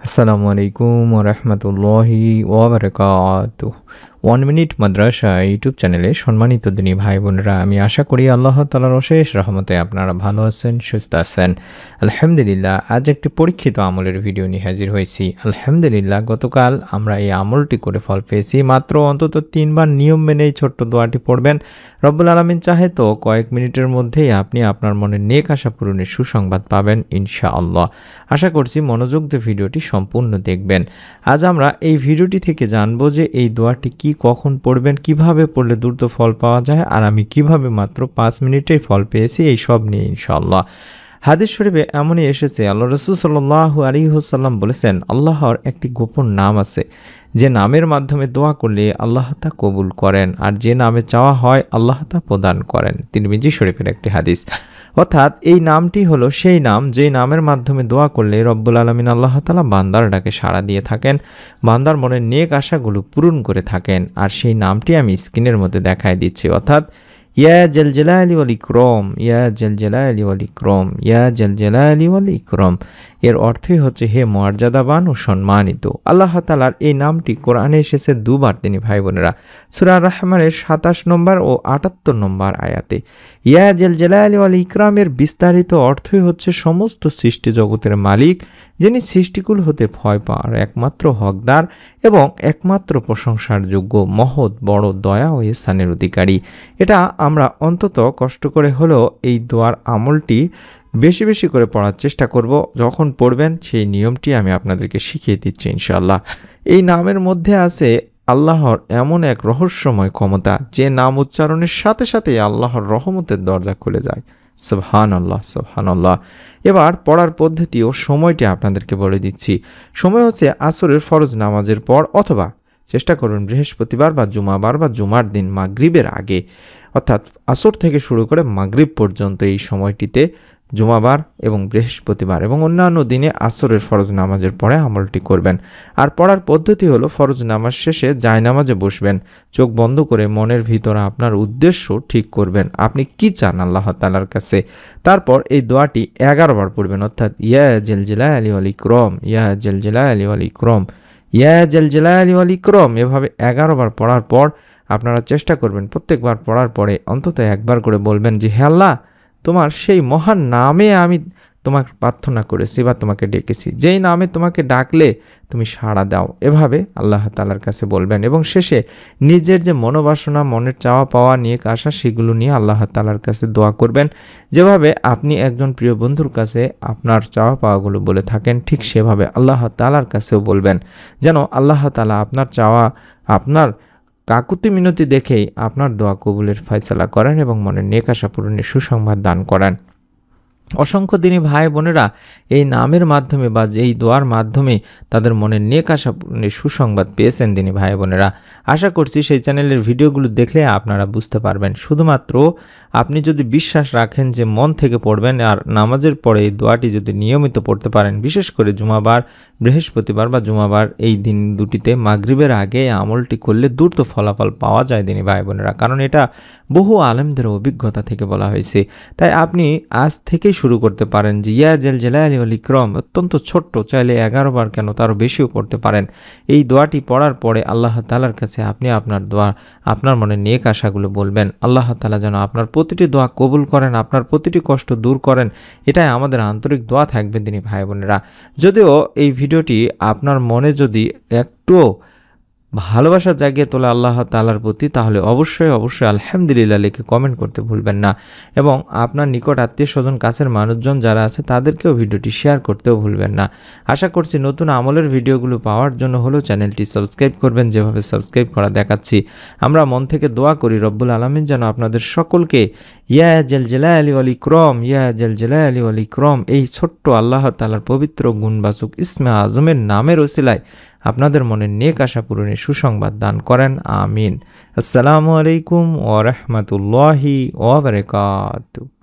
আসসালামু আলাইকুম ওয়া রাহমাতুল্লাহি ওয়া বারাকাতুহু। 1 মিনিট মাদ্রাসা ইউটিউব চ্যানেলে সম্মানিত দিনী ভাই বোনেরা, আমি আশা করি আল্লাহ তাআলার অশেষ রহমতে আপনারা ভালো আছেন, সুস্থ আছেন। আলহামদুলিল্লাহ, আজ একটি পরীক্ষিত আমলের ভিডিও নিয়ে হাজির হয়েছি। আলহামদুলিল্লাহ, গতকাল আমরা এই আমলটি করে ফল পেয়েছি। মাত্র অন্তত 3 বার নিয়ম মেনে এই ছোট্ট দোয়াটি পড়বেন। রব্বুল আলামিন চাহে তো কয়েক মিনিটের মধ্যেই আপনি আপনার মনের নেক আশা পূরণের সুসংবাদ পাবেন ইনশাআল্লাহ। আশা করছি মনোযোগ দিয়ে ভিডিওটি সম্পূর্ণ দেখবেন। আজ আমরা এই ভিডিওটি থেকে জানব যে এই দোয়াটি কি, কখন পড়বেন, কিভাবে পড়লে দ্রুত ফল পাওয়া যায়, আর আমি কিভাবে মাত্র 5 মিনিটেই ফল পেয়েছি, এই সব নিয়ে ইনশাআল্লাহ। হাদিস শরীফে এমনই এসেছে, আল্লাহ রাসূল সাল্লাল্লাহু আলাইহি ওয়াসাল্লাম বলেছেন, আল্লাহর একটি গোপন নাম আছে, যে নামের মাধ্যমে দোয়া করলে আল্লাহ তা কবুল করেন, আর যে নামে চাওয়া হয় আল্লাহ তা প্রদান করেন। তিরমিজি শরীফের একটি হাদিস। অর্থাৎ এই নামটি হলো সেই নাম, যেই নামের মাধ্যমে দোয়া করলে রব্বুল আলামিন আল্লাহ তাআলা বান্দার ডাকে সাড়া দিয়ে থাকেন, বান্দার মনের নেক আশাগুলো পূরণ করে থাকেন। আর সেই নামটি আমি স্ক্রিনের মধ্যে দেখায় দিচ্ছি, অর্থাৎ ইয়া জাল জালালি ওয়াল ইকরাম, ইয়া জাল জালালি ওয়াল ইকরাম, ইয়া জাল জালালি ওয়াল ইকরাম। এর অর্থই হচ্ছে হে মর্যাদাবান ও সম্মানিত। আল্লাহ তাআলার এই নামটি কোরআনে এসেছে দুবার তিনি ভাই বোনেরা, সূরা রহমানের 27 নম্বর ও 78 নম্বর আয়াতে। ইয়া জাল জালালি ওয়াল ইকরামের বিস্তারিত অর্থই হচ্ছে সমস্ত সৃষ্টি জগতের মালিক, যিনি সৃষ্টিকুল হতে ভয় পাওয়ার একমাত্র হকদার এবং একমাত্র প্রশংসার যোগ্য, মহৎ বড় দয়া ও ইহসানের অধিকারী। এটা আমরা অন্তত কষ্ট করে হলেও এই দোয়ার আমলটি বেশি বেশি করে পড়ার চেষ্টা করব। যখন পড়বেন সেই নিয়মটি আমি আপনাদেরকে শিখিয়ে দিচ্ছি ইনশাআল্লাহ। এই নামের মধ্যে আছে আল্লাহর এমন এক রহস্যময় ক্ষমতা, যে নাম উচ্চারণের সাথে সাথে আল্লাহর রহমতের দরজা খুলে যায়। সুবহানাল্লাহ, সুবহানাল্লাহ। এবার পড়ার পদ্ধতি ও সময়টি আপনাদেরকে বলে দিচ্ছি। সময় হচ্ছে আসরের ফরজ নামাজের পর, অথবা চেষ্টা করুন বৃহস্পতিবার বা জুমাবার বা জুমার দিন মাগরিবের আগে, অর্থাৎ আসর থেকে শুরু করে মাগরিব পর্যন্ত এই সময়টিতে জুমাবার এবং বৃহস্পতিবার এবং অন্যান্য দিনে আসরের ফরজ নামাজের পরে আমলটি করবেন। আর পড়ার পদ্ধতি হলো, ফরজ নামাজ শেষে জায়নামাজে বসবেন, চোখ বন্ধ করে মনের ভিতরে আপনার উদ্দেশ্য ঠিক করবেন, আপনি কি চান আল্লাহ তাআলার কাছে। তারপর এই দোয়াটি 11 বার পড়বেন, অর্থাৎ ইয়া জাল জালালি ওয়াল ইকরাম, ইয়া জাল জালালি ওয়াল ইকরাম, ইয়া জাল জালালি ওয়াল ইকরাম। এভাবে 11 বার পড়ার পর আপনারা চেষ্টা করবেন প্রত্যেকবার পড়ার পরে অন্তত একবার করে বলবেন যে হে আল্লাহ, তোমার সেই মহান নামে আমি তোমাকে প্রার্থনা করেছি বা তোমাকে ডেকেছি, যেই নামে তোমাকে ডাকলে তুমি সাড়া দাও। এভাবে আল্লাহ তাআলার কাছে বলবেন এবং শেষে নিজের যে মনোবাসনা, মনের চাওয়া পাওয়া নিয়ে আশা, সেগুলো নিয়ে আল্লাহ তাআলার কাছে দোয়া করবেন। যেভাবে আপনি একজন প্রিয় বন্ধুর কাছে আপনার চাওয়া পাওয়াগুলো বলে থাকেন, ঠিক সেভাবে আল্লাহ তাআলার কাছেও বলবেন, যেন আল্লাহ তাআলা আপনার চাওয়া, আপনার কাকুতি মিনতি দেখেই আপনার দোয়া কবুলের ফয়সালা করেন এবং মনের নেক আশা পূরণের সুসংবাদ দান করেন। অসংখ্য দিনী ভাই বোনেরা এই নামের মাধ্যমে বা এই দোয়ার মাধ্যমে তাদের মনের নেক আশা পূরণের সুসংবাদ পেয়েছেন দিনী ভাই বোনেরা। আশা করছি সেই চ্যানেলের ভিডিওগুলো দেখলে আপনারা বুঝতে পারবেন। শুধুমাত্র আপনি যদি বিশ্বাস রাখেন যে মন থেকে পড়বেন, আর নামাজের পরে এই দোয়াটি যদি নিয়মিত পড়তে পারেন, বিশেষ করে জুমাবার, বৃহস্পতিবার বা জুমাবার এই দিন দুটিতে মাগরিবের আগে আমলটি করলে দ্রুত ফলাফল পাওয়া যায় দিনী ভাই বোনেরা, কারণ এটা বহু আলেমদের অভিজ্ঞতা থেকে বলা হয়েছে। তাই আপনি আজ থেকেই শুরু করতে পারেন যে ইয়া জাল জালালি ওয়াল ইকরাম, অত্যন্ত ছোট্ট, চাইলে 11 বার কেন তারও বেশিও পড়তে পারেন। এই দোয়াটি পড়ার পরে আল্লাহ তাআলার কাছে আপনি আপনার দোয়া, আপনার মনে নেক আশাগুলো বলবেন। আল্লাহ তাআলা যেন আপনার প্রতিটি দোয়া কবুল করেন, আপনার প্রতিটি কষ্ট দূর করেন, এটাই আমাদের আন্তরিক দোয়া থাকবে দিনী ভাই বোনেরা। যদিও এই ভিডিওটি আপনার মনে যদি একটুও ভালোবাসা জাগিয়ে তোলে আল্লাহ তাআলার প্রতি, তাহলে অবশ্যই অবশ্যই আলহামদুলিল্লাহ লিখে কমেন্ট করতে ভুলবেন না, এবং আপনার নিকট আত্মীয় স্বজন, কাছের মানুষজন যারা আছে তাদেরকেও ভিডিওটি শেয়ার করতেও ভুলবেন না। আশা করছি নতুন আমলের ভিডিওগুলো পাওয়ার জন্য হলেও চ্যানেলটি সাবস্ক্রাইব করবেন, যেভাবে সাবস্ক্রাইব করা দেখাচ্ছি। আমরা মন থেকে দোয়া করি রব্বুল আলামিন যেন আপনাদের সকলকে ইয়া জাল জালালি ওয়াল ইকরাম, ইয়া জাল জালালি ওয়াল ইকরাম এই ছোট্ট আল্লাহ তাআলার পবিত্র গুণবাচক ইসমে আজমের নামের ওসিলায় আপনাদের মনে নেক আশা পূরণের সুসংবাদ দান করেন। আমিন। আসসালামু আলাইকুম ওয়া রাহমাতুল্লাহি ওয়া বারাকাতুহু।